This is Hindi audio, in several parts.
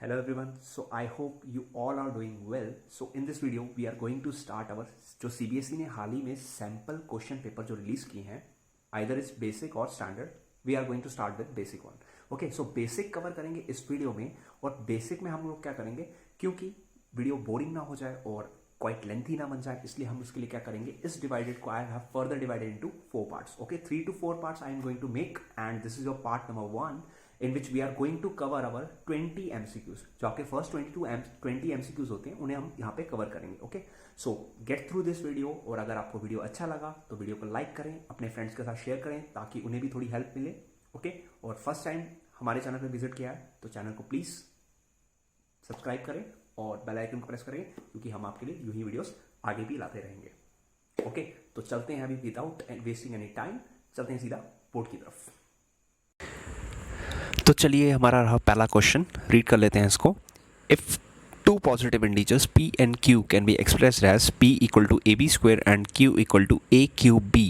Hello everyone. So I hope you all are doing well. So in this video we are going to start our जो CBSE ने हाल ही में सैम्पल क्वेश्चन पेपर जो रिलीज किए हैं आइदर इज बेसिक और standard we are going to start with basic one. Okay, so basic cover करेंगे इस वीडियो में. और बेसिक में हम लोग क्या करेंगे, क्योंकि वीडियो बोरिंग ना हो जाए और क्वाइट लेंथी ना बन जाए, इसलिए हम उसके लिए क्या करेंगे, इस डिवाइडेड को I have further divided into 4 parts. Okay, 3 to 4 parts I am going to make and this is your part number 1 in which we are going to cover our 20 MCQs. जो आपके फर्स्ट 20 MCQs होते हैं उन्हें हम यहाँ पे कवर करेंगे. Okay, so get through this video. और अगर आपको वीडियो अच्छा लगा तो वीडियो को लाइक करें, अपने फ्रेंड्स के साथ शेयर करें ताकि उन्हें भी थोड़ी हेल्प मिले. ओके, और फर्स्ट टाइम हमारे चैनल पे विजिट किया है तो चैनल को प्लीज़ सब्सक्राइब करें और बेल आइकन को प्रेस करें, क्योंकि हम आपके लिए यूं ही वीडियोस आगे भी लाते रहेंगे. ओके, तो चलते हैं अभी विदाउट वेस्टिंग एनी टाइम, चलते हैं सीधा बोर्ड की तरफ. तो चलिए हमारा रहा पहला क्वेश्चन, रीड कर लेते हैं इसको. If two positive integers p and q can be expressed as p equal to ab square and q equal to aq b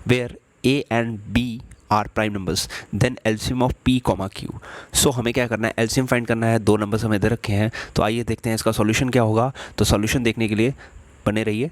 where a and b are prime numbers, then LCM of p comma q. So हमें क्या करना है, एलसीएम फाइंड करना है. दो नंबर्स हमें दे रखे हैं, तो आइए देखते हैं इसका सॉल्यूशन क्या होगा. तो सॉल्यूशन देखने के लिए बने रहिए.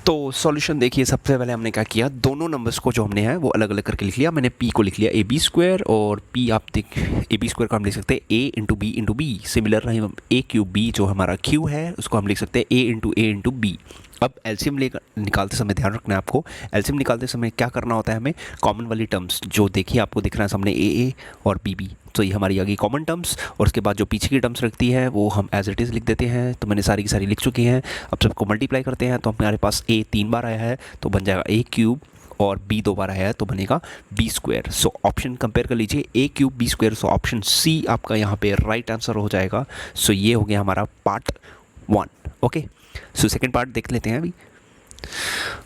तो सॉल्यूशन देखिए, सबसे पहले हमने क्या किया, दोनों नंबर्स को जो हमने है वो अलग अलग करके लिख लिया. मैंने p को लिख लिया ए बी स्क्वायर और p आप देख ए बी स्क्वायर का हम लिख सकते हैं a into B. Similar A Q B जो हमारा q है उसको हम लिख सकते हैं a इंटू बी. अब एलसीएम लेकर निकालते समय ध्यान रखना है आपको, एलसीएम निकालते समय क्या करना होता है हमें, कॉमन वाली टर्म्स जो देखिए आपको दिख रहा है सामने ए और बी, तो ये हमारी आ गई कॉमन टर्म्स. और उसके बाद जो पीछे की टर्म्स रखती है वो हम एज इट इज़ लिख देते हैं. तो मैंने सारी की सारी लिख चुकी हैं. अब सबको मल्टीप्लाई करते हैं तो हमारे पास ए 3 बार आया है तो बन जाएगा ए क्यूब, और b 2 बार आया है तो बनेगा b square. So option compare कर लीजिए, a cube b square. So option C आपका यहाँ पे राइट आंसर हो जाएगा. सो ये हो गया हमारा part 1. Okay, so second part देख लेते हैं अभी.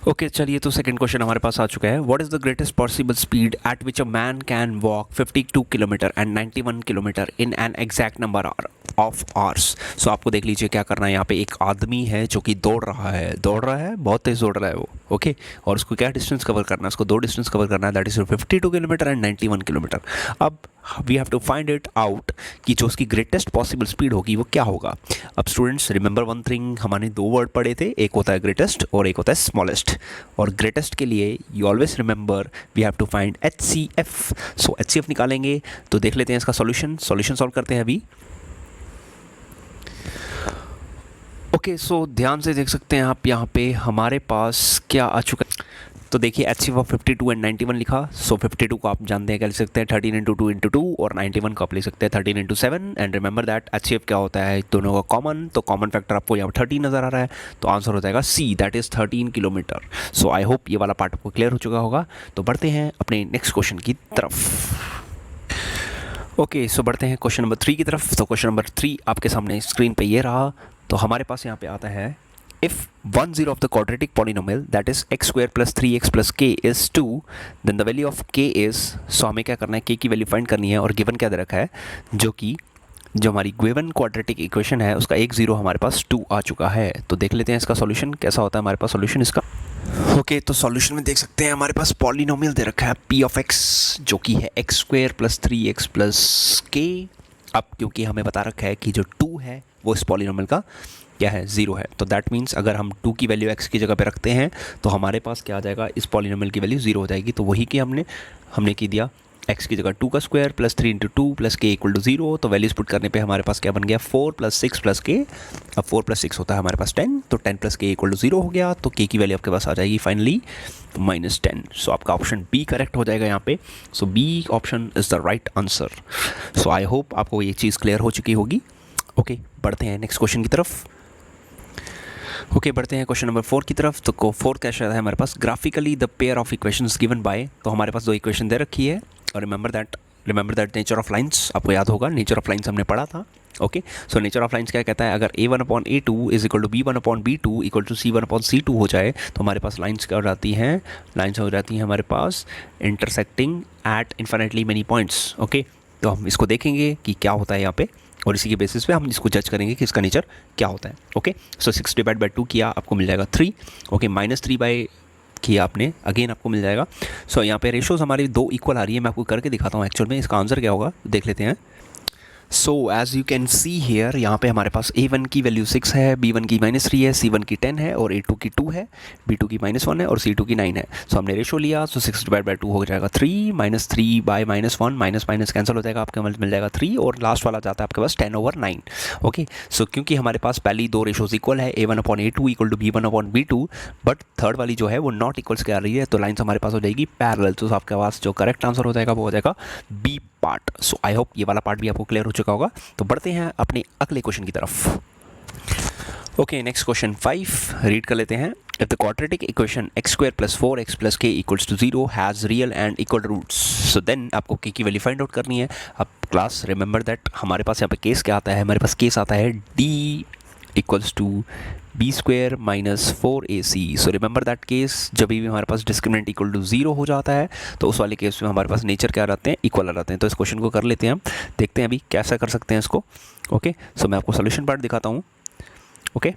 ओके चलिए, तो सेकंड क्वेश्चन हमारे पास आ चुका है. What is the greatest possible speed at which a man can walk 52 kilometre and 91 kilometre in an exact number of hours. So आपको देख लीजिए क्या करना है. यहाँ पे एक आदमी है जो कि दौड़ रहा है, बहुत तेज दौड़ रहा है वो. ओके, और उसको क्या डिस्टेंस कवर करना है, उसको दो डिस्टेंस कवर करना है, that is 52 kilometre and 91 kilometre. अब we have to find it out कि जो उसकी ग्रेटेस्ट पॉसिबल स्पीड होगी वो क्या होगा. अब स्टूडेंट्स रिमेंबर वन थिंग, हमने दो वर्ड पढ़े थे, एक होता है ग्रेटेस्ट और एक होता है स्मॉलेस्ट. और ग्रेटेस्ट के लिए you always remember we have to find HCF. So HCF निकालेंगे. तो देख लेते हैं इसका सॉल्यूशन सॉल्व करते हैं अभी. ओके, सो ध्यान से देख सकते हैं आप यहाँ पे हमारे पास क्या आ चुका है. तो देखिए HCF ऑफ 52 एंड 91 लिखा. सो 52 को आप जानते हैं क्या लिख सकते हैं, 13 इंटू 2 इंटू 2, और 91 को आप लिख सकते हैं 13 into 7. And remember that HCF क्या होता है, दोनों का कॉमन. तो कॉमन फैक्टर आपको यहाँ 13 नज़र आ रहा है, तो आंसर हो जाएगा C, that is 13 kilometre. So I hope ये वाला पार्ट आपको क्लियर हो चुका होगा. तो बढ़ते हैं अपने नेक्स्ट क्वेश्चन की तरफ. ओके, सो बढ़ते हैं क्वेश्चन नंबर 3 की तरफ. तो क्वेश्चन नंबर 3 आपके सामने स्क्रीन पे ये रहा. तो हमारे पास यहाँ पे आता है, if 1/0 of the quadratic polynomial that is x square plus 3x plus k is 2, then the value of k is. सो हमें क्या करना है, k की वैल्यू फाइंड करनी है और गिवन क्या दे रखा है, जो हमारी गिवन क्वाड्रेटिक इक्वेशन है उसका 1/0 हमारे पास 2 आ चुका है. तो देख लेते हैं इसका सॉल्यूशन कैसा होता है हमारे पास सॉल्यूशन इसका. ओके, तो सॉल्यूशन में देख सकते हैं हमारे पास पॉलिनोमियल दे रखा है p ऑफ x, जो कि है x square plus 3x plus k. अब क्योंकि हमें बता रखा है कि जो 2 है वो इस पॉलिनोमियल का क्या है, 0 है, तो दैट मीन्स अगर हम 2 की वैल्यू x की जगह पे रखते हैं तो हमारे पास क्या आ जाएगा, इस पॉलिनोमियल की वैल्यू 0 हो जाएगी. तो वही कि हमने की दिया x की जगह 2 का square plus 3 into 2 plus k equal to 0. तो वैल्यूज पुट करने पे हमारे पास क्या बन गया, 4 प्लस 6 प्लस k. अब 4 प्लस 6 होता है हमारे पास 10, तो 10 प्लस k इक्वल टू 0 हो गया. तो k की वैल्यू आपके पास आ जाएगी फाइनली -10. सो आपका ऑप्शन B करेक्ट हो जाएगा यहाँ पे. सो B option is the right answer. So I hope आपको ये चीज़ क्लियर हो चुकी होगी. ओके, बढ़ते हैं नेक्स्ट क्वेश्चन की तरफ. ओके, बढ़ते हैं क्वेश्चन नंबर 4 की तरफ. तो 4 कैसा है हमारे पास, graphically the pair of equations given by. तो हमारे पास दो इक्वेशन दे रखी है और remember that nature of lines आपको याद होगा, नेचर ऑफ लाइंस हमने पढ़ा था. Okay, so nature of lines क्या कहता है, अगर a1/a2 is equal to b1/b2 equal to c1/c2 हो जाए तो हमारे पास लाइंस क्या हो जाती हैं, लाइंस हो जाती हैं हमारे पास intersecting at infinitely many points. Okay, तो हम इसको देखेंगे कि क्या होता है यहाँ पे, और इसी के बेसिस पे हम इसको जज करेंगे कि इसका नेचर क्या होता है. ओके, सो 6 डिवाइड बाई 2 किया आपको मिल जाएगा 3. ओके, -3 बाई किया आपने, अगेन आपको मिल जाएगा. सो यहाँ पे रेशोज़ हमारी 2 इक्वल आ रही है. मैं आपको करके दिखाता हूँ एक्चुअल में इसका आंसर क्या होगा, देख लेते हैं. So as you can see here, यहाँ पे हमारे पास A1 की वैल्यू 6 है, B1 की -3 है, C1 की 10 है और A2 की 2 है, B2 की -1 है और C2 की 9 है. सो हमने रेशो लिया, सो 6/2 हो जाएगा 3, -3/-1 माइनस माइनस कैंसिल हो जाएगा, आपके मिल जाएगा 3 और लास्ट वाला जाता है आपके पास 10/9. ओके, सो क्योंकि हमारे पास पहली दो रेशोज इक्वल है, A1/A2 equal to B1/B2, but third वाली जो है वो नॉट इक्वल्स के आ रही है, तो लाइन्स हमारे पास हो जाएगी पैरेलल. तो आपके पास जो करेक्ट आंसर हो जाएगा वो हो जाएगा B part. So I hope ये वाला पार्ट भी आपको क्लियर हो चुका होगा. तो बढ़ते हैं अपने अगले क्वेश्चन की तरफ. ओके, नेक्स्ट क्वेश्चन 5 रीड कर लेते हैं. If the quadratic equation x² + 4x + k = 0 has real and equal roots, so then आपको k की वैल्यू फाइंड आउट करनी है. अब क्लास रिमेंबर दैट हमारे पास यहाँ पे केस क्या आता है, हमारे पास केस आता है d = b² - 4ac. So remember that case, जब भी हमारे पास डिस्क्रिमिनेंट इक्वल टू 0 हो जाता है तो उस वाले केस में हमारे पास नेचर क्या रहते हैं, इक्वल आ जाते हैं. तो इस क्वेश्चन को कर लेते हैं हम, देखते हैं अभी कैसा कर सकते हैं इसको. ओके, सो मैं आपको सोल्यूशन पार्ट दिखाता हूँ. ओके,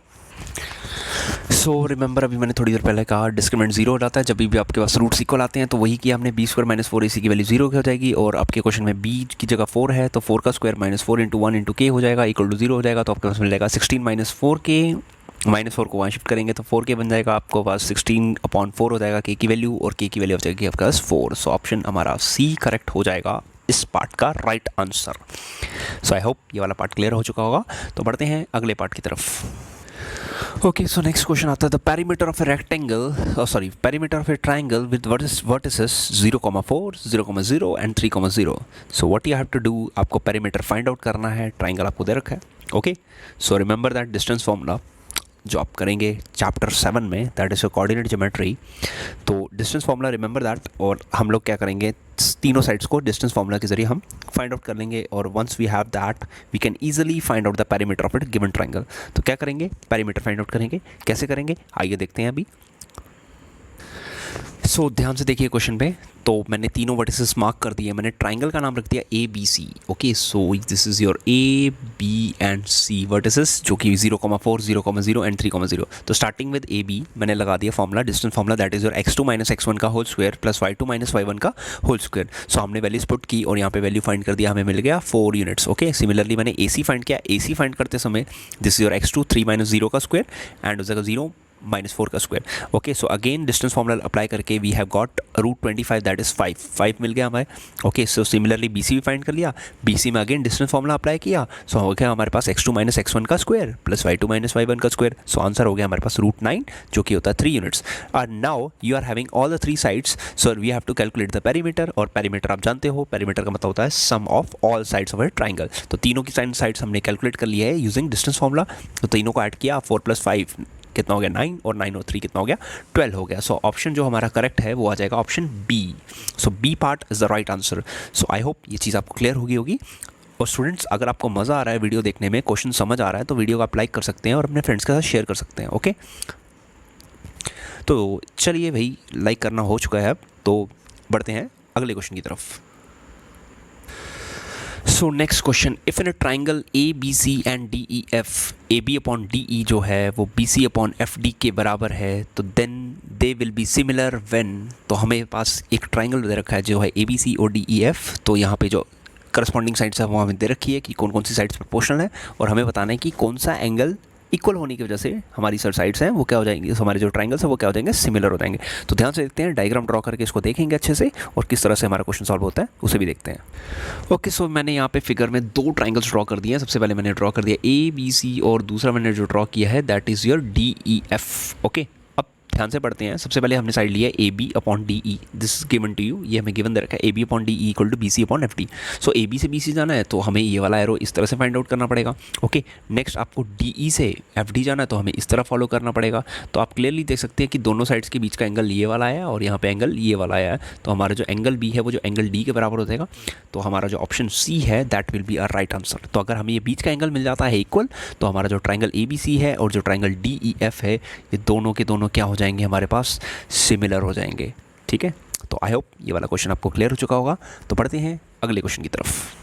सो रिमेंबर अभी मैंने थोड़ी देर पहले कहा डिस्क्रिमिनेंट 0 हो जाता है जब भी आपके पास रूट्स इक्वल आते हैं. तो वही किया हमने, b² - 4ac की वैल्यू 0 हो जाएगी और आपके क्वेश्चन में b की जगह 4 है तो 4 का स्क्वायर -4 × 1 × k हो जाएगा, इक्वल टू 0 हो जाएगा. तो आपके पास मिल जाएगा 16 - 4k, -4 को वहाँ शिफ्ट करेंगे तो 4k बन जाएगा, आपको पास 16/4 हो जाएगा k की वैल्यू और k की वैल्यू हो जाएगी आपके पास 4. सो ऑप्शन हमारा C करेक्ट हो जाएगा इस पार्ट का right answer. So I hope ये वाला पार्ट क्लियर हो चुका होगा. तो बढ़ते हैं अगले पार्ट की तरफ. ओके, सो नेक्स्ट क्वेश्चन आता है the perimeter of a rectangle, perimeter of a triangle with vertices 0,4, 0,0 and 3,0. So what you have to do, आपको पेरीमीटर फाइंड आउट करना है. ट्राइंगल आपको दे रखा है. Okay, so remember that distance formula जो आप करेंगे चैप्टर 7 में, दैट इज़ कोऑर्डिनेट ज्योमेट्री. तो डिस्टेंस फार्मूला रिमेंबर दैट, और हम लोग क्या करेंगे, तीनों साइड्स को डिस्टेंस फार्मूला के जरिए हम फाइंड आउट कर लेंगे और once we have that we can easily find out the perimeter of it given triangle. तो क्या करेंगे, पेरीमीटर फाइंड आउट करेंगे. कैसे करेंगे आइए देखते हैं अभी. सो ध्यान से देखिए क्वेश्चन पे. तो मैंने तीनों वर्टिसेस मार्क कर दिए, मैंने ट्राइंगल का नाम रख दिया ABC. Okay, so this is your A, B and C vertices जो कि 0,4, 0,0 एंड 3,0. तो स्टार्टिंग विद AB मैंने लगा दिया formula, distance formula, that is your x2 - x1 का whole square plus y2 - y1 का होल स्क्वायर. सो हमने वैल्यूज पुट की और यहाँ पे वैल्यू फाइंड कर दिया, हमें मिल गया 4 यूनिट्स. ओके, सिमिलरली मैंने AC फाइंड किया. AC फाइंड करते समय दिस इज योर x2 3 - 0 का स्क्वायर एंड हो जाएगा 0 -4 का square. Okay, so again distance formula apply करके we have got √25 that is 5 मिल गया हमें. ओके, सो सिमिलरली BC भी फाइंड कर लिया. BC में अगेन डिस्टेंस फॉर्मूला अप्लाई किया, सो हो गया हमारे पास x2 - x1 का स्क्वायर प्लस y2 - y1 का स्क्वायर. सो आंसर हो गया हमारे पास √9 जो कि होता है 3 units. And now you are having all the 3 sides, so we have to calculate the perimeter. और पेरीमीटर आप जानते हो, पेरीमीटर का मतलब होता है sum of all sides of a triangle. तो तीनों की साइड्स हमने कैलकुलेट कर लिया है यूजिंग डिस्टेंस फॉर्मूला. तो तीनों को ऐड किया, 4 + 5 कितना हो गया 9 और 9 और 3 कितना हो गया 12 हो गया. सो ऑप्शन जो हमारा करेक्ट है वो आ जाएगा option B. So B part is the right answer. So I hope ये चीज़ आपको क्लियर होगी. और स्टूडेंट्स, अगर आपको मज़ा आ रहा है वीडियो देखने में, क्वेश्चन समझ आ रहा है, तो वीडियो को आप लाइक कर सकते हैं और अपने फ्रेंड्स के साथ शेयर कर सकते हैं. ओके, तो चलिए भाई, लाइक करना हो चुका है अब, तो बढ़ते हैं अगले क्वेश्चन की तरफ. सो next question, if in a triangle ABC and DEF, AB/DE जो है वो BC/FD के बराबर है, तो then they will be similar when. तो हमें पास एक ट्राइंगल दे रखा है जो है ABC और DEF. तो यहाँ पे जो करस्पॉन्डिंग साइड्स है वो हमें दे रखी है कि कौन कौन सी साइड्स प्रोपोर्शनल है और हमें बताना है कि कौन सा एंगल इक्वल होने की वजह से हमारी साइड्स हैं वो क्या हो जाएंगी, हमारे जो ट्राइंगल्स हैं वो क्या हो जाएंगे, सिमिलर हो जाएंगे. तो ध्यान से देखते हैं, डायग्राम ड्रॉ करके इसको देखेंगे अच्छे से और किस तरह से हमारा क्वेश्चन सॉल्व होता है उसे भी देखते हैं. ओके, सो मैंने यहाँ पे फिगर में 2 ट्राइंगल्स ड्रॉ कर दिए हैं. सबसे पहले मैंने ड्रॉ कर दिया ABC और दूसरा मैंने जो ड्रॉ किया है that is your DEF. Okay, ध्यान से पढ़ते हैं. सबसे पहले हमने साइड लिया AB/DE, this is given to you, ये हमें गिवन दे रखा है AB/DE equal to BC/FD. So AB से BC जाना है तो हमें ये वाला एरो इस तरह से फाइंड आउट करना पड़ेगा. ओके, नेक्स्ट आपको DE से FD जाना है तो हमें इस तरह फॉलो करना पड़ेगा. तो आप क्लियरली देख सकते हैं कि दोनों साइड्स के बीच का एंगल ये वाला आया और यहाँ पे एंगल ये वाला आया है. तो हमारा जो एंगल B है वो जो एंगल D के बराबर हो जाएगा. तो हमारा जो ऑप्शन C है that will be a right answer. तो अगर हमें ये बीच का एंगल मिल जाता है इक्वल, तो हमारा जो ट्राइंगल ABC है और जो ट्राइंगल DEF है ये दोनों के दोनों क्या हो जाएंगे, हमारे पास सिमिलर हो जाएंगे. ठीक है, तो आई होप ये वाला क्वेश्चन आपको क्लियर हो चुका होगा. तो बढ़ते हैं अगले क्वेश्चन की तरफ.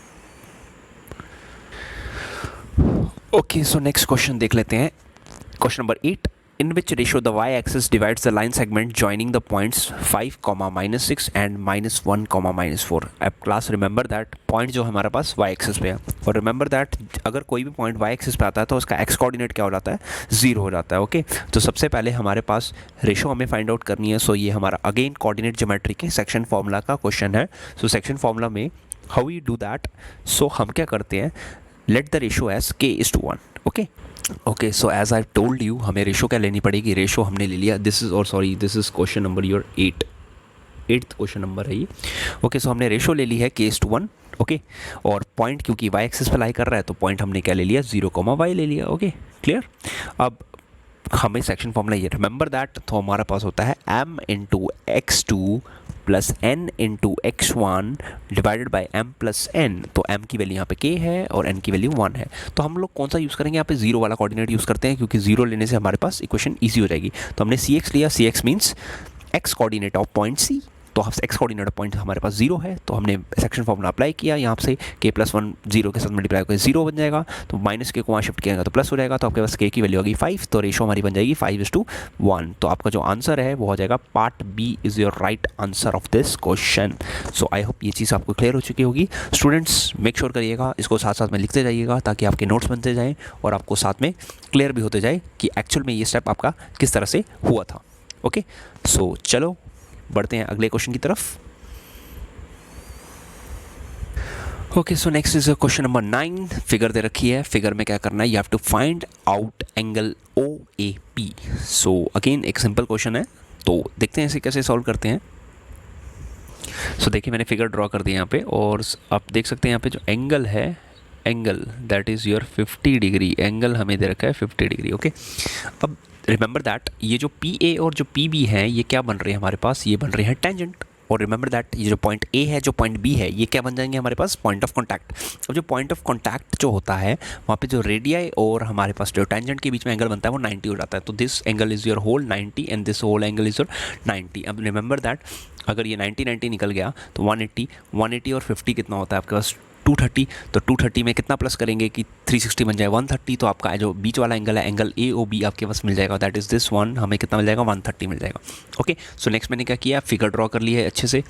ओके, सो नेक्स्ट क्वेश्चन देख लेते हैं. Question number 8, in which ratio the y-axis divides the line segment joining the points 5, -6 and -1, -4. अब क्लास रिमेंबर दैट पॉइंट जो हमारे पास y-axis पे है, और रिमेंबर दैट अगर कोई भी पॉइंट y-axis पे आता है तो उसका x कोऑर्डिनेट क्या हो जाता है, 0 हो जाता है. ओके, तो सबसे पहले हमारे पास रेशो हमें फाइंड आउट करनी है. सो ये हमारा अगेन कोऑर्डिनेट ज्योमेट्री के सेक्शन फॉर्मूला का क्वेश्चन है. सो सेक्शन फॉर्मूला में how you do that, so हम क्या करते हैं, let the ratio as k:1. Okay, so as I told you हमें रेशो क्या लेनी पड़ेगी. रेशो हमने ले लिया, this is question number your 8th question number है ये. ओके, सो हमने रेशो ले ली है k:1. ओके, और पॉइंट क्योंकि y एक्सिस पे लाई कर रहा है तो पॉइंट हमने क्या ले लिया, 0, ले लिया. Okay, clear. अब हमें सेक्शन फॉर्मूला ये रिमेंबर दैट, तो हमारा पास होता है m × x2 plus n × x1 divided by m plus n. तो m की वैल्यू यहाँ पे k है और n की वैल्यू 1 है. तो हम लोग कौन सा यूज़ करेंगे, यहाँ पे 0 वाला कोऑर्डिनेट यूज़ करते हैं, क्योंकि 0 लेने से हमारे पास इक्वेशन ईजी हो जाएगी. तो हमने cx लिया, cx means x coordinate of point c. तो एक्स कोऑर्डिनेट पॉइंट हमारे पास 0 है, तो हमने सेक्शन फॉर्मूला अप्लाई किया. यहाँ से k+1 0 के साथ मल्टीप्लाई करके 0 बन जाएगा, तो माइनस के को वहाँ शिफ्ट किया तो प्लस हो जाएगा. तो आपके पास k की वैल्यू होगी 5, तो रेशो हमारी बन जाएगी 5:1. तो आपका जो आंसर है वो हो जाएगा part B is your right answer of this question. So I hope ये चीज़ आपको क्लियर हो चुकी होगी. स्टूडेंट्स मेक श्योर करिएगा, इसको साथ साथ में लिखते जाइएगा ताकि आपके नोट्स बनते जाएँ और आपको साथ में क्लियर भी होते जाए कि एक्चुअल में ये स्टेप आपका किस तरह से हुआ था. ओके, सो चलो बढ़ते हैं अगले क्वेश्चन की तरफ. Okay, so next is question number 9. Figure दे रखी है, फिगर में क्या करना है, you have to find out angle OAP. So again एक सिंपल क्वेश्चन है, तो देखते हैं इसे कैसे सॉल्व करते हैं. सो देखिए मैंने फिगर ड्रॉ कर दिया यहाँ पे, और आप देख सकते हैं यहाँ पे जो एंगल है, angle that is your 50 degree. Angle हमें दे रखा है 50 डिग्री. ओके, अब रिमेंबर दैट ये जो PA और जो PB हैं ये क्या बन रहे हैं हमारे पास, ये बन रहे हैं टेंजेंट. और रिमेंबर दैट ये जो पॉइंट A है, जो पॉइंट B है, ये क्या बन जाएंगे हमारे पास, पॉइंट ऑफ कॉन्टैक्ट. अब जो पॉइंट ऑफ कॉन्टैक्ट जो होता है वहाँ पे जो रेडियाई और हमारे पास जो टेंजेंट के बीच में एंगल बनता है वो 90 हो जाता है. तो this angle is your whole 90 and this whole angle is your 90. अब रिमेंबर दैट अगर ये 90 निकल गया तो 180 और 50 कितना होता है आपके पास, 230. तो 230 में कितना प्लस करेंगे कि 360 बन जाए 130. तो आपका जो बीच वाला एंगल है, एंगल AOB आपके पास मिल जाएगा, दैट इज़ दिस वन. हमें कितना मिल जाएगा, 130 मिल जाएगा. ओके, सो नेक्स्ट मैंने क्या किया, फिगर ड्रॉ कर ली है अच्छे से.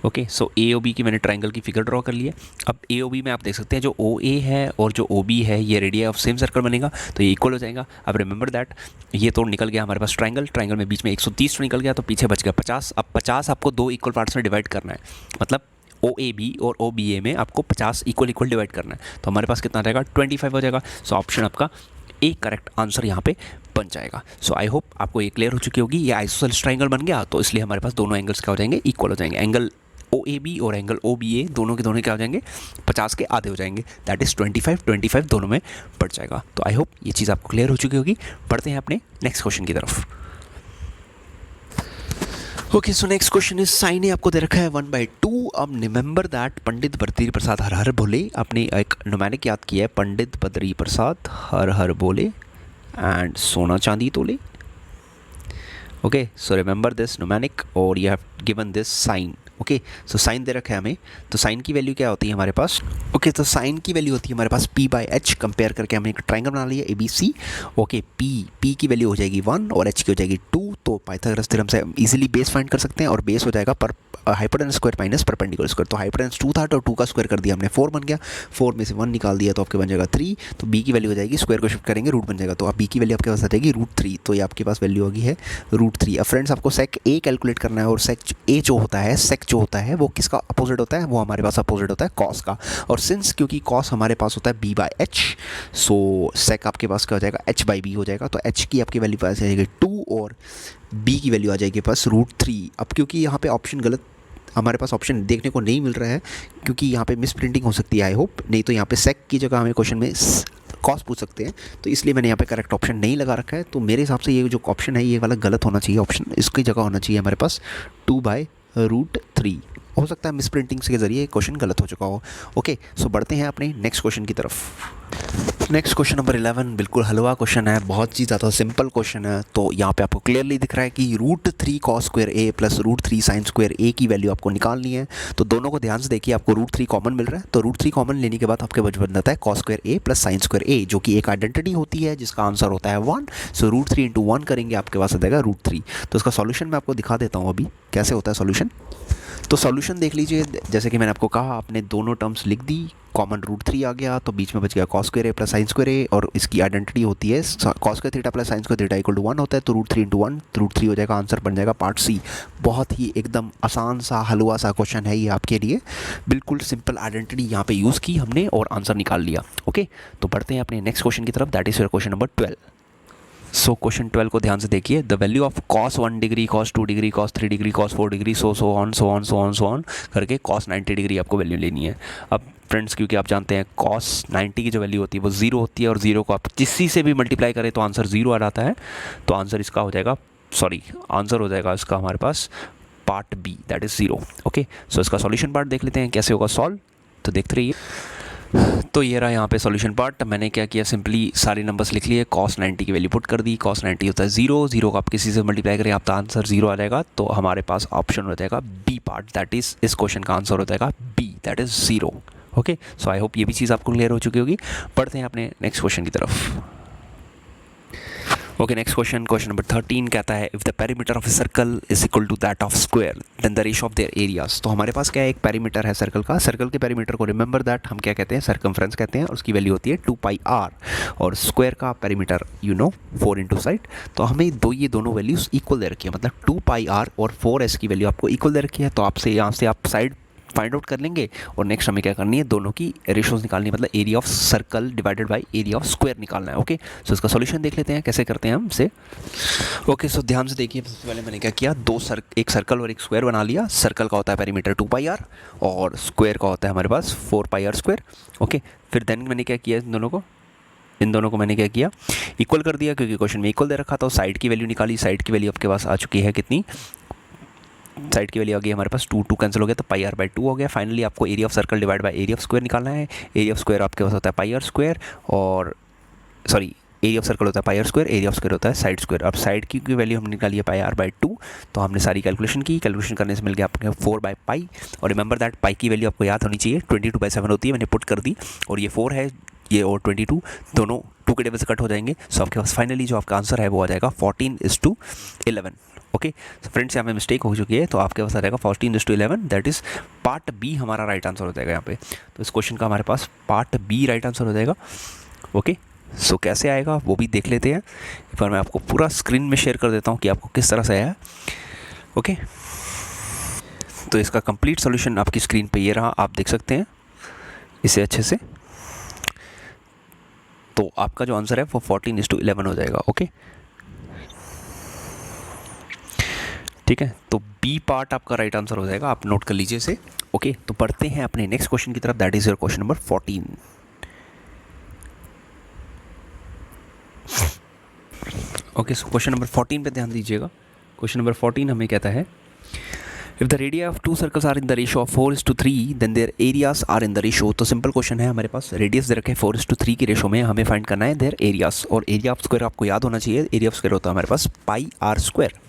ओके, सो AOB की मैंने ट्रायंगल की फिगर ड्रॉ कर ली है. अब AOB में आप देख सकते हैं जो OA है और जो OB है ये रेडियस ऑफ सेम सर्कल बनेगा, तो ये इक्वल हो जाएगा. अब रिमेंबर दैट ये तो निकल गया हमारे पास ट्रायंगल में बीच में 130 निकल गया, तो पीछे बच गया 50. अब 50 आपको दो इक्वल पार्ट्स में डिवाइड करना है, मतलब OAB और OBA में आपको 50 इक्वल डिवाइड करना है. तो हमारे पास कितना रहेगा, 25 हो जाएगा. सो ऑप्शन आपका A करेक्ट आंसर यहाँ पे बन जाएगा. सो आई होप आपको ये क्लियर हो चुकी होगी. ये आइसोसेलेस ट्रायंगल बन गया, तो इसलिए हमारे पास दोनों एंगल्स क्या हो जाएंगे, इक्वल हो जाएंगे. एंगल OAB और एंगल OBA दोनों के दोनों क्या हो जाएंगे, 50 के आधे हो जाएंगे, दैट इज़ 25 दोनों में पड़ जाएगा. तो आई होप ये चीज़ आपको क्लियर हो चुकी होगी. बढ़ते हैं अपने नेक्स्ट क्वेश्चन की तरफ. Okay, so next question is sine A आपको दे रखा है 1/2. अब रिमेंबर दैट पंडित बद्री प्रसाद हर हर बोले, आपने एक न्यूमेरिक याद किया है, पंडित बद्री प्रसाद हर हर बोले एंड सोना चांदी तोले. Okay, so remember this numeric और you have given this sine. Okay, so sine दे रखा है हमें, तो साइन की वैल्यू क्या होती है हमारे पास. ओके, तो साइन की वैल्यू होती है हमारे पास P/H. कंपेयर करके हमने एक ट्रायंगल बना लिया ABC. ओके, P की वैल्यू हो जाएगी 1 और H की हो जाएगी 2. तो पाइथागोरस थ्योरम से इजीली बेस फाइंड कर सकते हैं, और बेस हो जाएगा पर hypotenuse square minus perpendicular square. तो हाइपोटेनस 2 था, तो 2 का स्क्वायर कर दिया हमने, 4 बन गया. 4 में से 1 निकाल दिया तो आपके बन जाएगा 3. तो B की वैल्यू हो जाएगी, स्क्वायर को शिफ्ट करेंगे रूट बन जाएगा, तो आप B की वैल्यू आपके पास आ जाएगी √3. तो ये आपके पास वैल्यू होगी है √3. अब फ्रेंड्स आपको सेक A कैलकुलेट करना है, और सेक A जो होता है, सेक जो होता है वो किसका अपोजिट होता है, वो हमारे पास अपोजिट होता है कॉस का. और सिंस क्योंकि कॉस हमारे पास होता है B/H, सो सेक आपके पास क्या हो जाएगा, H/B हो जाएगा. तो H की आपकी वैल्यू पास आ जाएगी 2 और B की वैल्यू आ जाएगी पास √3. अब क्योंकि यहाँ पे ऑप्शन गलत हमारे पास ऑप्शन देखने को नहीं मिल रहा है, क्योंकि यहाँ पे मिस प्रिंटिंग हो सकती है, आई होप. नहीं तो यहाँ पे सेक की जगह हमें क्वेश्चन में कॉस पूछ सकते हैं, तो इसलिए मैंने यहाँ पे करेक्ट ऑप्शन नहीं लगा रखा है. तो मेरे हिसाब से ये जो ऑप्शन है ये वाला गलत होना चाहिए ऑप्शन. इसकी जगह होना चाहिए हमारे पास 2/√3. हो सकता है मिस प्रिंटिंग के जरिए क्वेश्चन गलत हो चुका हो। ओके, सो बढ़ते हैं अपने नेक्स्ट क्वेश्चन की तरफ। नेक्स्ट क्वेश्चन नंबर 11 बिल्कुल हलवा क्वेश्चन है, बहुत ही ज़्यादा सिंपल क्वेश्चन है। तो यहाँ पे आपको क्लियरली दिख रहा है कि √3 cos square A plus √3 sin square ए की वैल्यू आपको निकालनी है। तो दोनों को ध्यान से देखिए, आपको √3 कॉमन मिल रहा है, तो √3 कॉमन लेने के बाद आपके बच जाता है cos square A plus sin square ए, जो कि एक आइडेंटिटी होती है जिसका आंसर होता है 1। सो √3 इंटू 1 करेंगे, आपके पास आ जाएगा √3। तो इसका सॉल्यूशन मैं आपको दिखा देता हूँ अभी कैसे होता है सॉल्यूशन। तो सॉल्यूशन देख लीजिए, जैसे कि मैंने आपको कहा, आपने दोनों टर्म्स लिख दी, कॉमन √3 आ गया, तो बीच में बच गया cos square A plus sin square A, और इसकी आइडेंटिटी होती है cos square theta plus sin square theta equal to 1 होता है। तो √3 इंटू 1 √3 हो जाएगा, आंसर बन जाएगा पार्ट सी। बहुत ही एकदम आसान सा हलवा सा क्वेश्चन है ये आपके लिए, बिल्कुल सिंपल आइडेंटिटी यहाँ पे यूज़ की हमने और आंसर निकाल लिया। ओके, तो बढ़ते हैं अपने नेक्स्ट क्वेश्चन की तरफ, that is your question number 12। So question 12 को ध्यान से देखिए, the value of cos 1 degree, cos 2 degree, cos 3 degree, cos 4 degree, so on करके cos 90 डिग्री आपको वैल्यू लेनी है। अब फ्रेंड्स, क्योंकि आप जानते हैं cos 90 की जो वैल्यू होती है वो 0 होती है, और 0 को आप किसी से भी मल्टीप्लाई करें तो आंसर 0 आ जाता है। तो आंसर इसका हो जाएगा, आंसर हो जाएगा इसका हमारे पास part B, that is 0। Okay, so इसका सॉल्यूशन पार्ट देख लेते हैं कैसे होगा सॉल्व, तो देखते रहिए। तो ये रहा यहाँ पे सॉल्यूशन पार्ट। मैंने क्या किया, सिंपली सारे नंबर्स लिख लिए, cos 90 की वैल्यू पुट कर दी। cos 90 होता है 0 को आप किसी से मल्टीप्लाई करें आपका आंसर 0 आ जाएगा। तो हमारे पास ऑप्शन हो जाएगा बी पार्ट, दैट इज़ इस क्वेश्चन का आंसर हो जाएगा B, that is 0। Okay, so I hope ये भी चीज़ आपको क्लियर हो चुकी होगी। पढ़ते हैं अपने नेक्स्ट क्वेश्चन की तरफ। ओके, नेक्स्ट क्वेश्चन नंबर 13 कहता है, if the perimeter of a circle is equal to that of square then the ratio of their areas. तो हमारे पास क्या है, एक पेरीमीटर है सर्कल का, सर्कल के पेरीमीटर को रिमेंबर दैट हम क्या कहते हैं, सर्कमफ्रेंस कहते हैं, और उसकी वैल्यू होती है 2πr, और स्क्वायर का पेरीमीटर 4 इंटू साइड। तो हमें ये दोनों वैल्यूज़ इक्वल दे रखी है, मतलब 2πr और 4s की वैल्यू आपको इक्वल दे रखी है। तो आपसे यहाँ से आप साइड फाइंड आउट कर लेंगे, और नेक्स्ट हमें क्या करनी है, दोनों की रेशियोज निकालनी है, मतलब area of circle divided by area of square निकालना है। ओके, सो इसका सॉल्यूशन देख लेते हैं कैसे करते हैं हम इसे। ओके, सो ध्यान से देखिए, सबसे पहले मैंने क्या किया, एक सर्कल और एक स्क्वायर बना लिया। सर्कल का होता है पेरीमीटर 2πr, और स्क्वायर का होता है हमारे पास 4πr स्क्वायर। ओके, फिर देन मैंने क्या किया, इन दोनों को मैंने क्या किया, इक्वल कर दिया, क्योंकि क्वेश्चन में इक्वल दे रखा था। साइड की वैल्यू निकाली, साइड की वैल्यू आपके पास आ चुकी है कितनी, साइड की वैल्यू आ गई हमारे पास 2 कैंसिल हो गया, तो πr/2 हो गया। फाइनली आपको area of circle divide by area of square निकालना है। एरिया ऑफ स्क्वायर आपके पास होता है πr स्क्वायर, और एरिया ऑफ सर्कल होता है πr square, area of square होता है साइड स्क्वायर। अब साइड की वैल्यू हमने निकाली है πr/2, तो हमने सारी कैलकुलेशन करने से मिल गया आपको 4/π, और रिमेंबर दैट पाई की वैल्यू आपको याद होनी चाहिए, 22/7 होती है, मैंने पुट कर दी, और ये 4 है, ये और 22 दोनों 2 के टेबल से कट हो जाएंगे। सो आपके पास फाइनली जो आपका आंसर है वो आ जाएगा 14:11। ओके, फ्रेंड्स, यहाँ पे मिस्टेक हो चुकी है, तो आपके पास आ जाएगा 14:11, दैट इज़ पार्ट बी हमारा राइट आंसर हो जाएगा यहाँ पे। तो इस क्वेश्चन का हमारे पास पार्ट बी राइट आंसर हो जाएगा। ओके, सो कैसे आएगा वो भी देख लेते हैं। एक बार मैं आपको पूरा स्क्रीन में शेयर कर देता हूँ कि आपको किस तरह से आया है। ओके, तो इसका कंप्लीट सॉल्यूशन आपकी स्क्रीन पे ये रहा, आप देख सकते हैं इसे अच्छे से। तो आपका जो आंसर है वो 14:11 हो जाएगा। ओके, ठीक है, तो बी पार्ट आपका राइट आंसर हो जाएगा, आप नोट कर लीजिए इसे। ओके, तो पढ़ते हैं अपने नेक्स्ट क्वेश्चन की तरफ, that is your question number 14। Okay, so question number 14 पे ध्यान दीजिएगा। क्वेश्चन नंबर 14 हमें कहता है, if the radii of 2 circles are in the ratio of 4:3 then their areas are in the ratio. तो सिंपल क्वेश्चन है, हमारे पास रेडियस दे रखे 4:3 की रेशियो में, हमें फाइंड करना है देयर एरियाज, और एरिया ऑफ स्क्वायर आपको याद होना चाहिए, एरिया ऑफ स्क्वायर होता है हमारे पास πr स्क्वायर।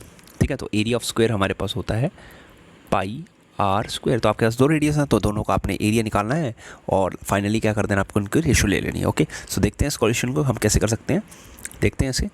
ठीक है, तो एरिया ऑफ स्क्वायर हमारे पास होता है πr स्क्वायर। तो आपके पास 2 रेडियस हैं, तो दोनों का आपने एरिया निकालना है, और फाइनली क्या कर देना, आपको उनकी रेशियो ले लेनी है। ओके, सो देखते हैं इस क्वेश्चन को हम कैसे कर सकते हैं, देखते हैं इसे।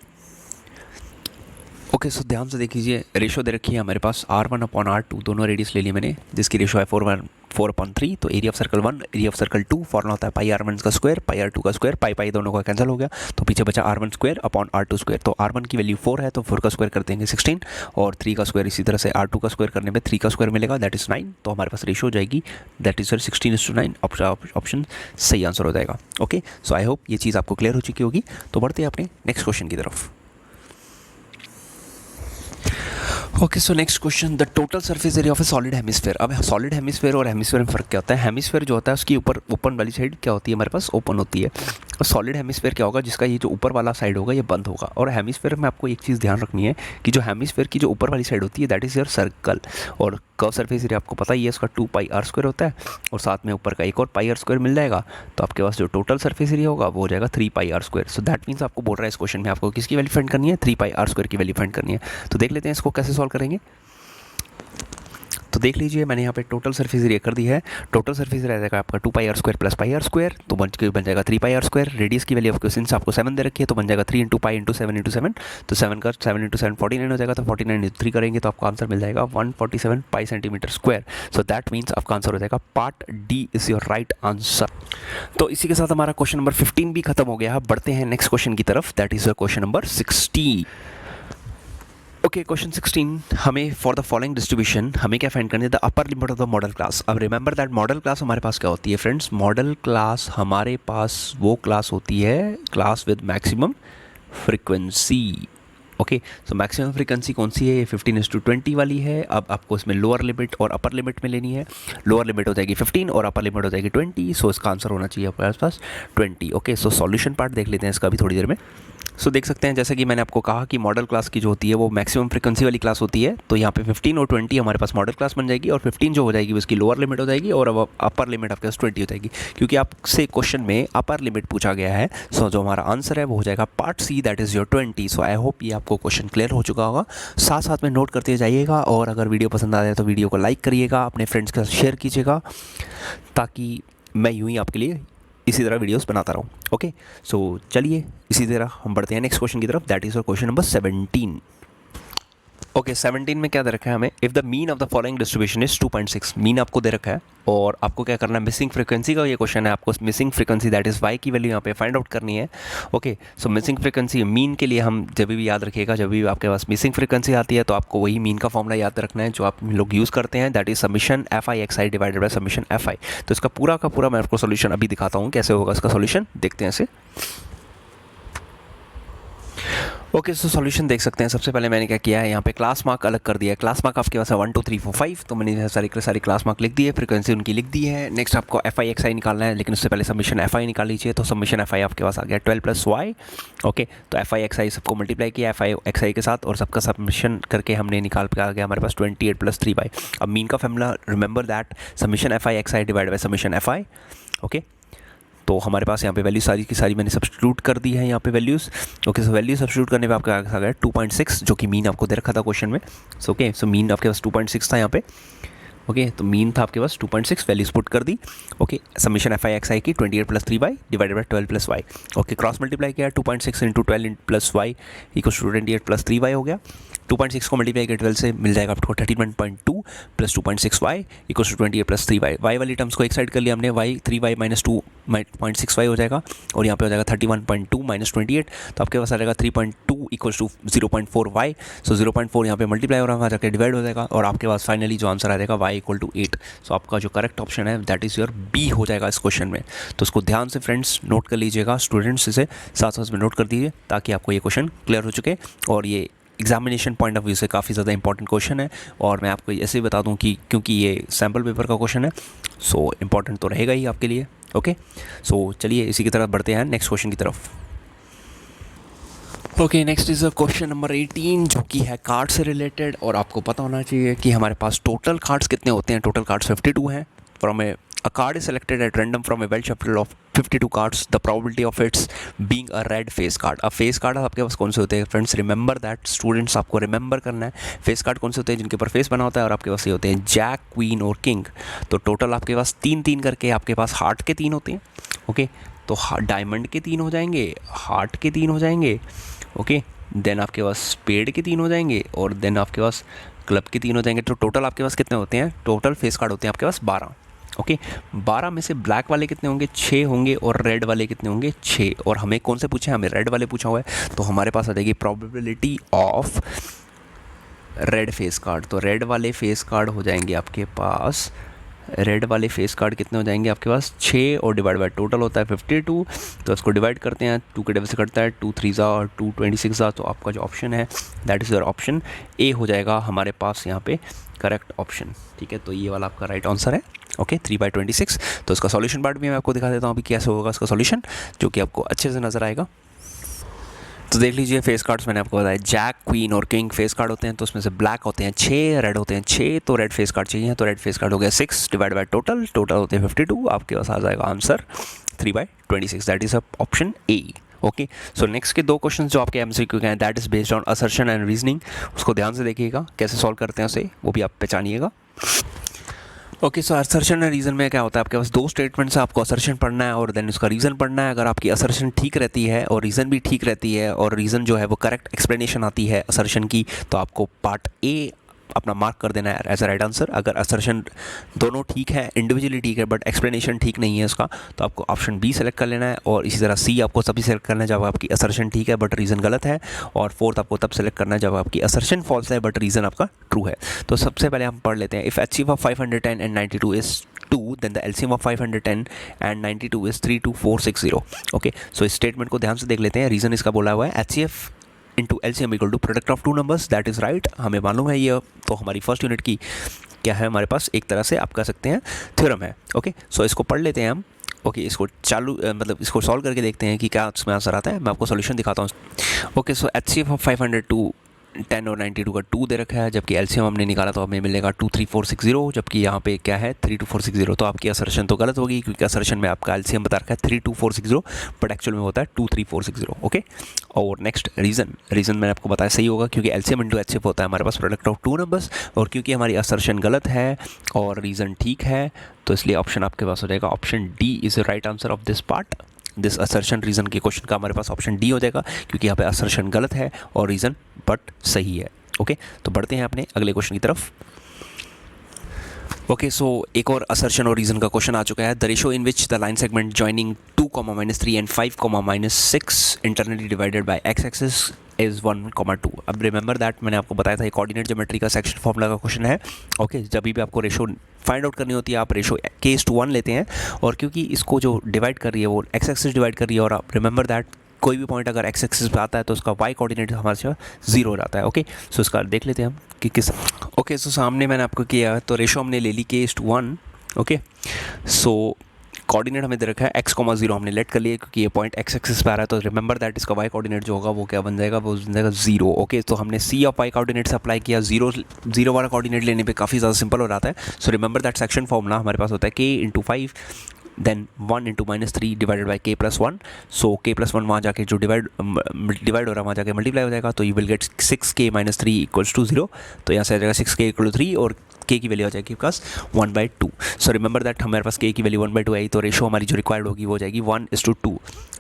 ओके, सो ध्यान से देख लीजिए, रेशियो दे रखी है हमारे पास r1/r2, दोनों रेडियस ले लिए मैंने, जिसकी रेशियो है 4/3। तो area of circle 1, area of circle 2, formula होता है πr1 का स्क्वायर, πr2 का स्क्वायर, पाई दोनों का कैंसिल हो गया, तो पीछे बचा r1 square upon r2 square. तो r1 की वैल्यू 4 है, तो 4 का स्क्वायर कर देंगे 16, और 3 का स्क्वायर इसी तरह से r2 का स्क्वायर करने में 3 का स्क्वायर मिलेगा, दैट इज़ 9। तो हमारे पास रेशियो हो जाएगी, दैट इज 16:9। ऑप्शन सही आंसर हो जाएगा। ओके, सो आई होप ये चीज़ आपको क्लियर हो चुकी होगी। तो बढ़ते हैं अपने नेक्स्ट क्वेश्चन की तरफ। Okay, so next question, the total surface area of A solid hemisphere. अब सॉलिड हेमिस्फेयर और हेमिस्फेयर में फ़र्क क्या होता है, हेमिस्फेयर जो होता है उसकी ऊपर ओपन वाली साइड क्या होती है, हमारे पास ओपन होती है, और सॉलिड हेमिस्फेयर क्या होगा, जिसका ये जो ऊपर वाला साइड होगा ये बंद होगा। और हेमिस्फेयर में आपको एक चीज़ ध्यान रखनी है कि जो हेमिस्फेयर की जो ऊपर वाली साइड होती है दैट इज़ योर सर्कल, और कर्व सरफेस एरिया आपको पता ही है उसका 2πr² होता है, और साथ में ऊपर का एक और πr² मिल जाएगा, तो आपके पास जो टोटल सरफेस एरिया होगा वो हो जाएगा 3πr²। सो दैट मीन्स आपको बोल रहा है इस क्वेश्चन में आपको किसकी वैल्यू फाइंड करनी है, 3πr² की वैल्यू फाइंड करनी है। तो देख लेते हैं इसको कैसे सॉल्व करेंगे। तो देख लीजिए मैंने यहाँ पे टोटल सरफेस एरिया कर दी है। टोटल सरफेस एरिया रहेगा आपका 2πr² + πr², तो बन जाएगा 3πr²। रेडियस की वैल्यू आपको सिंस आपको 7 दे रखी है तो बन जाएगा 3 × π × 7 × 7, तो 7 का 7 × 7 49 हो जाएगा, तो 49 × 3 करेंगे तो आपको आंसर मिल जाएगा 147 π cm²। सो दैट मीन्स आपका आंसर हो जाएगा part D is your right answer. तो इसी के साथ हमारा क्वेश्चन नंबर 15 भी खत्म हो गया है। बढ़ते हैं नेक्स्ट क्वेश्चन की तरफ, that is your question number 16। Okay, question 16 हमें फॉर द फॉलोइंग डिस्ट्रीब्यूशन हमें क्या फाइंड करनी है, the upper limit of the model class. अब रिमेंबर दैट मॉडल क्लास हमारे पास क्या होती है फ्रेंड्स, मॉडल क्लास हमारे पास वो क्लास होती है class with maximum frequency. Okay, so maximum frequency कौन सी है, ये 15:20 वाली है। अब आपको इसमें लोअर लिमिट और अपर लिमिट में लेनी है। लोअर लिमिट हो जाएगी 15 और अपर लिमिट हो जाएगी 20, सो इसका आंसर होना चाहिए आपके पास 20। ओके, सो सॉल्यूशन पार्ट देख लेते हैं इसका भी थोड़ी देर में। सो देख सकते हैं जैसे कि मैंने आपको कहा कि मॉडल क्लास की जो होती है वो मैक्सिमम फ्रीक्वेंसी वाली क्लास होती है, तो यहाँ पे 15 और 20 हमारे पास मॉडल क्लास बन जाएगी, और 15 जो हो जाएगी उसकी लोअर लिमिट हो जाएगी और अब अपर लिमिट आपके पास 20 हो जाएगी, क्योंकि आपसे क्वेश्चन में अपर लिमिट पूछा गया है। सो जो हमारा आंसर है वो हो जाएगा part C, that is your 20। So I hope ये आपको क्वेश्चन क्लियर हो चुका होगा। साथ साथ में नोट करते जाइएगा, और अगर वीडियो पसंद आ जाए तो वीडियो को लाइक करिएगा, अपने फ्रेंड्स के साथ शेयर कीजिएगा, ताकि मैं यूँ ही आपके लिए इसी तरह वीडियोस बनाता रहूँ। ओके, सो चलिए इसी तरह हम बढ़ते हैं नेक्स्ट क्वेश्चन की तरफ, that is your question number 17। Okay, 17 में क्या दे रखा है हमें, if the mean of the following distribution is 2.6, mean आपको दे रखा है और आपको क्या करना है, मिसिंग फ्रीक्वेंसी का ये क्वेश्चन है, आपको missing frequency that is why की वैल्यू यहाँ पे फाइंड आउट करनी है। ओके, सो मिसिंग फ्रीक्वेंसी मीन के लिए हम जब भी याद रखिएगा, जब भी आपके पास मिसिंग फ्रीक्वेंसी आती है तो आपको वही मीन का फॉर्मूला याद रखना है जो आप लोग यूज़ करते हैं, that is summation FI/XI divided by summation FI। तो इसका पूरा का पूरा मैं आपको सोल्यूशन अभी दिखाता हूँ कैसे होगा इसका सोल्यूशन, देखते हैं इसे। ओके, सो सॉल्यूशन देख सकते हैं। सबसे पहले मैंने क्या किया है, यहाँ पे क्लास मार्क अलग कर दिया है। क्लास मार्क आपके पास है 1 2 3 4 5, तो मैंने सारी क्लास मार्क लिख दी है, फ्रीक्वेंसी उनकी लिख दी है। नेक्स्ट आपको FI/XI निकालना है, लेकिन उससे पहले समिशन FI निकाल लीजिए। तो समिशन FI आपके पास आ गया 12 + y। ओके, तो FI/XI सबको मल्टीप्लाई किया FI/XI के साथ, और सबका समिशन करके हमने निकाल के आ गया हमारे पास 28 + 3y। अब मीन का formula remember that summation FI/XI divide by summation FI। Okay, तो हमारे पास यहाँ पे वैल्यू सारी की सारी मैंने सब्स्टिट्यूट कर दी है यहाँ पे values. Okay, so value substitute करने पे आपका आ गया 2.6, जो कि मीन आपको दे रखा था क्वेश्चन में। सो ओके, सो मीन आपके पास 2.6 था यहाँ पे। ओके, तो मीन था आपके पास 2.6, वैल्यूज पुट कर दी। ओके, समिशन FI/XI की 28 + 3y divided by 12 + y। Okay, cross multiply किया 2.6 × 12 + y इक्वल्स टू 28 + 3y हो गया। 2.6 को मल्टीप्लाई किया 12 से मिल जाएगा आपको 31.2 + 2.6y equals to 28 + 3y। y वाली टर्म्स को एक साइड कर लिया हमने, y 3y - 2.6y हो जाएगा, और यहाँ पे हो जाएगा 31.2 - 28, तो आपके पास आ जाएगा 3.2 इक्वल्स टू 0.4y। सो 0.4 यहाँ पे मल्टीप्लाई हो रहा है, वहाँ जाकर डिवाइड हो जाएगा, और आपके पास फाइनली जो आंसर आ जाएगा y = 8। सो आपका जो करेक्ट ऑप्शन है दैट इज़ योर बी हो जाएगा इस क्वेश्चन में। तो उसको ध्यान से फ्रेंड्स नोट कर लीजिएगा, स्टूडेंट्स इसे साथ साथ में नोट कर दीजिए, ताकि आपको ये क्वेश्चन क्लियर हो चुके। और ये एग्जामिनेशन पॉइंट ऑफ व्यू से काफ़ी ज़्यादा इंपॉर्टेंट क्वेश्चन है, और मैं आपको ऐसे ही बता दूं कि क्योंकि ये सैम्पल पेपर का क्वेश्चन है, सो इम्पॉर्टेंट तो रहेगा ही आपके लिए। ओके, सो चलिए इसी की तरफ बढ़ते हैं नेक्स्ट क्वेश्चन की तरफ। Okay, next is question number 18, जो कि है कार्ड से रिलेटेड, और आपको पता होना चाहिए कि हमारे पास टोटल कार्ड्स कितने होते हैं। टोटल कार्ड्स 52 हैं। From a card is selected at random from a well shuffle of 52 cards. The probability of its being a red face card. अब फेस कार्ड आपके पास कौन से होते हैं फ्रेंड्स, रिमेंबर दैट स्टूडेंट्स, आपको रिमेंबर करना है फेस कार्ड कौन से होते हैं जिनके ऊपर फेस बना होता है, और आपके पास ये होते हैं जैक, क्वीन और किंग। तो टोटल आपके पास 3 करके आपके पास हार्ट के 3 होते हैं। ओके, तो डायमंड के 3 हो जाएंगे, हार्ट के 3 हो जाएंगे। ओके, देन आपके पास स्पेड के 3 हो जाएंगे, और देन आपके पास क्लब के 3 हो जाएंगे। तो टोटल आपके पास कितने होते हैं, टोटल फेस कार्ड होते हैं आपके पास 12। ओके, 12 में से ब्लैक वाले कितने होंगे, 6 होंगे, और रेड वाले कितने होंगे, 6। और हमें कौन से पूछे, हमें रेड वाले पूछा हुआ है, तो हमारे पास आ जाएगी probability of red face card. तो रेड वाले फेस कार्ड हो जाएंगे आपके पास, रेड वाले फेस कार्ड कितने हो जाएंगे आपके पास 6, और डिवाइड बाय टोटल होता है 52। तो इसको डिवाइड करते हैं, 2 के डबल से कटता है, 2 3 और 2 26। तो आपका जो ऑप्शन है that is your option A हो जाएगा हमारे पास यहाँ पे करेक्ट ऑप्शन। ठीक है, तो ये वाला आपका राइट आंसर है। ओके, 3/26। तो इसका सॉल्यूशन पार्ट भी मैं आपको दिखा देता हूँ अभी कैसे होगा इसका सॉल्यूशन, जो कि आपको अच्छे से नज़र आएगा। तो देख लीजिए फेस कार्ड्स मैंने आपको बताया, जैक, क्वीन और किंग फेस कार्ड होते हैं, तो उसमें से ब्लैक होते हैं 6, रेड होते हैं 6, तो रेड फेस कार्ड चाहिए, तो रेड फेस कार्ड हो गया 6 डिवाइड बाय टोटल होते हैं 52, आपके पास आ जाएगा answer 3/26, that is option A. Okay, so next के 2 क्वेश्चन जो आपके एमसीक्यू के हैं, that is based on assertion and reasoning, उसको ध्यान से देखिएगा, कैसे सॉल्व करते हैं उसे वो भी आप पहचानिएगा। Okay, so assertion and reason में क्या होता है, आपके पास 2 स्टेटमेंट्स है, आपको असर्शन पढ़ना है और देन उसका रीज़न पढ़ना है। अगर आपकी असर्शन ठीक रहती है और रीज़न भी ठीक रहती है और रीज़न जो है वो करेक्ट एक्सप्लेनेशन आती है असर्शन की, तो आपको पार्ट ए अपना मार्क कर देना है एज अ राइट आंसर। अगर असर्शन दोनों ठीक है, इंडिविजुअली ठीक है, बट एक्सप्लेनेशन ठीक नहीं है उसका, तो आपको ऑप्शन बी सेलेक्ट कर लेना है। और इसी तरह सी आपको तभी सेलेक्ट करना है जब आपकी असर्शन ठीक है बट रीज़न गलत है, और फोर्थ आपको तब सेलेक्ट करना है जब आपकी असर्शन फॉल्स है बट रीज़न आपका ट्रू है। तो सबसे पहले हम पढ़ लेते हैं, if HCF of 510 and 92 is 2, then the LCM of 510 and 92 is 32460। Okay, सो इस स्टेटमेंट को ध्यान से देख लेते हैं। रीज़न इसका बोला हुआ है HCF into LCM equal to product of 2 numbers, that is right, हमें मालूम है ये। तो हमारी फर्स्ट यूनिट की क्या है, हमारे पास एक तरह से आप कह सकते हैं थ्योरम है। ओके, सो इसको पढ़ लेते हैं हम। ओके, इसको मतलब इसको सॉल्व करके देखते हैं कि क्या इसमें आंसर आता है। मैं आपको सॉल्यूशन दिखाता हूँ। ओके, सो HCF ऑफ 502 10 और 92 का 2 दे रखा है, जबकि एलसीएम हमने निकाला तो हमें मिलेगा 23460, जबकि यहाँ पे क्या है 32460। तो आपकी असर्शन तो गलत होगी, क्योंकि असर्शन में आपका एलसीएम बता रखा है 32460, बट एक्चुअल में होता है 23460। ओके, और नेक्स्ट रीज़न मैंने आपको बताया सही होगा, क्योंकि एलसीएम इंटू एचसीएफ होता है हमारे पास प्रोडक्ट ऑफ 2 नंबर्स, और क्योंकि हमारी असर्शन गलत है और रीज़न ठीक है, तो इसलिए ऑप्शन आपके पास हो जाएगा option D is the right answer of this part. This assertion reason के क्वेश्चन का हमारे पास ऑप्शन डी हो जाएगा, क्योंकि यहाँ पे असर्शन गलत है और रीज़न बट सही है। ओके, तो बढ़ते हैं अपने अगले क्वेश्चन की तरफ। ओके, सो एक और असर्शन और रीज़न का क्वेश्चन आ चुका है। The ratio in which the line segment joining 2, -3 and 5, -6 internally divided by x axis is 1, 2। अब रिमेंबर दैट मैंने आपको बताया था, कोऑर्डिनेट ज्योमेट्री का सेक्शन फॉर्मूला का क्वेश्चन है। ओके, जब भी आपको रेशो फाइंड आउट करनी होती है, आप रेशो k/1 लेते हैं, और क्योंकि इसको जो डिवाइड कर रही है वो एक्स एक्सिस डिवाइड कर रही है, और आप रिमेंबर दैट कोई भी पॉइंट अगर एक्स एक्सिस पे आता है तो उसका वाई कोऑर्डिनेट हमारे से 0 हो जाता है। ओके, सो इसका देख लेते हैं हम कि किस। ओके, सो सामने मैंने आपको किया, तो रेशो हमने ले ली k/1। ओके, सो कोऑर्डिनेट हमें दे रखा है x,0 हमने लेट कर लिया, क्योंकि ये पॉइंट एक्स एक्सिस पे आ रहा है, तो रिमेंबर दैट इसका y कोऑर्डिनेट जो होगा वो क्या बन जाएगा, वो बन जाएगा 0। ओके, तो हमने c ऑफ y कोऑर्डिनेट से अप्लाई किया, 0 वाला कोऑर्डिनेट लेने पे काफ़ी ज़्यादा सिंपल हो जाता है। So remember that section formula हमारे पास होता है k × 5 then 1 × -3 divided by k+1। So k+1 वहाँ जाके जो डिवाइड हो रहा है वहाँ जाके मल्टीप्लाई हो जाएगा, तो यू विल गेट 6k - 3 = 0। तो यहाँ से आ जाएगा 6k = 3, और k की वैल्यू आ जाएगी आपके पास 1/2। सो रिमेंबर दैट हमारे पास k की वैल्यू 1/2 आई, तो रेशो हमारी जो रिक्वायर्ड होगी वो हो जाएगी 1:2।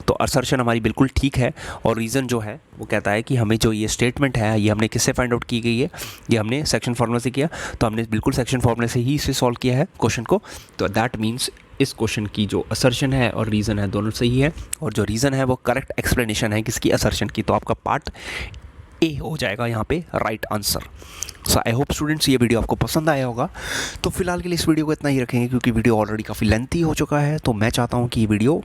तो असर्शन हमारी बिल्कुल ठीक है, और रीज़न जो है वो कहता है कि हमें जो ये स्टेटमेंट है ये हमने किससे फाइंड आउट की गई है, ये हमने सेक्शन फार्मूला से किया, तो हमने बिल्कुल सेक्शन फार्मूला से ही इसे सॉल्व किया है क्वेश्चन को। तो दैट मीन्स इस क्वेश्चन की जो असर्शन है और रीज़न है दोनों सही है, और जो रीज़न है वो करेक्ट एक्सप्लेनेशन है किसकी, असर्शन की। तो आपका पार्ट ए हो जाएगा यहाँ पे right answer. So I hope students ये वीडियो आपको पसंद आया होगा। तो फिलहाल के लिए इस वीडियो को इतना ही रखेंगे, क्योंकि वीडियो ऑलरेडी काफ़ी लेंथी हो चुका है, तो मैं चाहता हूँ कि ये वीडियो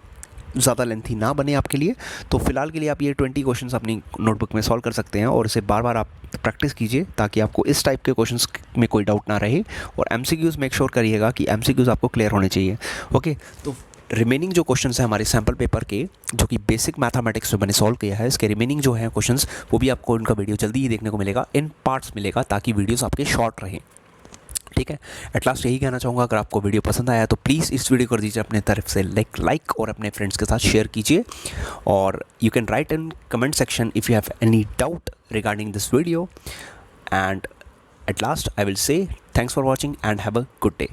ज़्यादा लेंथी ना बने आपके लिए। तो फिलहाल के लिए आप ये 20 क्वेश्चंस अपनी नोटबुक में सॉल्व कर सकते हैं, और इसे बार बार आप प्रैक्टिस कीजिए, ताकि आपको इस टाइप के क्वेश्चंस में कोई डाउट ना रहे। और MCQs मेक श्योर करिएगा कि MCQs आपको क्लियर होने चाहिए। ओके, तो रिमेनिंग जो क्वेश्चंस हैं हमारे सैम्पल पेपर के, जो कि बेसिक मैथमेटिक्स में मैंने सॉल्व किया है, इसके रिमेनिंग जो हैं क्वेश्चंस, वो भी आपको उनका वीडियो जल्दी ही देखने को मिलेगा, इन पार्ट्स मिलेगा, ताकि वीडियोस आपके शॉर्ट रहें। ठीक है, एट लास्ट यही कहना चाहूँगा, अगर आपको वीडियो पसंद आया तो प्लीज़ इस वीडियो कर दीजिए अपने तरफ से लाइक और अपने फ्रेंड्स के साथ शेयर कीजिए। और you can write in comment section if you have any doubt regarding this video. And at last I will say thanks for watching and have a good day.